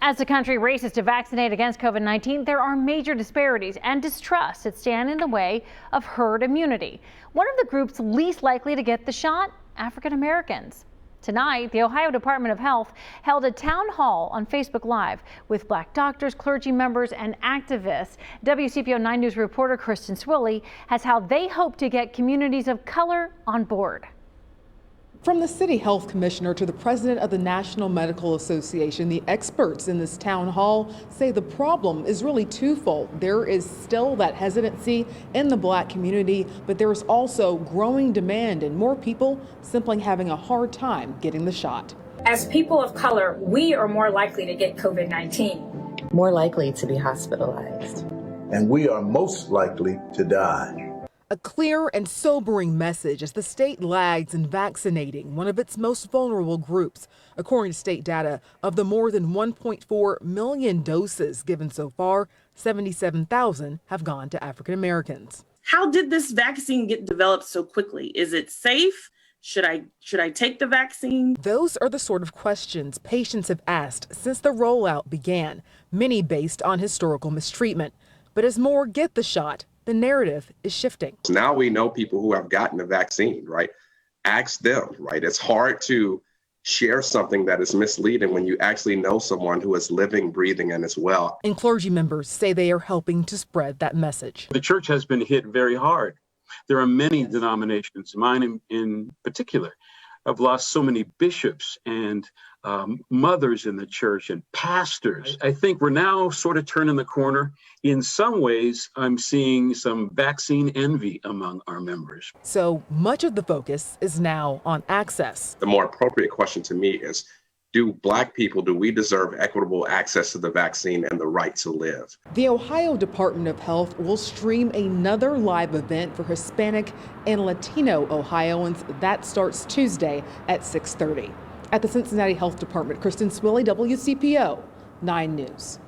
As the country races to vaccinate against COVID-19, there are major disparities and distrust that stand in the way of herd immunity. One of the groups least likely to get the shot, African Americans. Tonight, the Ohio Department of Health held a town hall on Facebook Live with Black doctors, clergy members, and activists. WCPO 9 News reporter Kristen Swilley has how they hope to get communities of color on board. From the city health commissioner to the president of the National Medical Association, the experts in this town hall say the problem is really twofold. There is still that hesitancy in the Black community, but there is also growing demand and more people simply having a hard time getting the shot. As people of color, we are more likely to get COVID-19. More likely to be hospitalized. And we are most likely to die. A clear and sobering message as the state lags in vaccinating one of its most vulnerable groups. According to state data, of the more than 1.4 million doses given so far, 77,000 have gone to African Americans. How did this vaccine get developed so quickly? Is it safe? Should I take the vaccine? Those are the sort of questions patients have asked since the rollout began, many based on historical mistreatment. But as more get the shot, the narrative is shifting. Now we know people who have gotten the vaccine, right? Ask them, right? It's hard to share something that is misleading when you actually know someone who is living, breathing, and as well. And clergy members say they are helping to spread that message. The church has been hit very hard. There are many denominations, mine in particular, have lost so many bishops and mothers in the church and pastors. I think we're now sort of turning the corner. In some ways, I'm seeing some vaccine envy among our members. So much of the focus is now on access. The more appropriate question to me is, do Black people, do we deserve equitable access to the vaccine and the right to live? The Ohio Department of Health will stream another live event for Hispanic and Latino Ohioans. That starts Tuesday at 6:30. At the Cincinnati Health Department, Kristen Swilley, WCPO 9 News.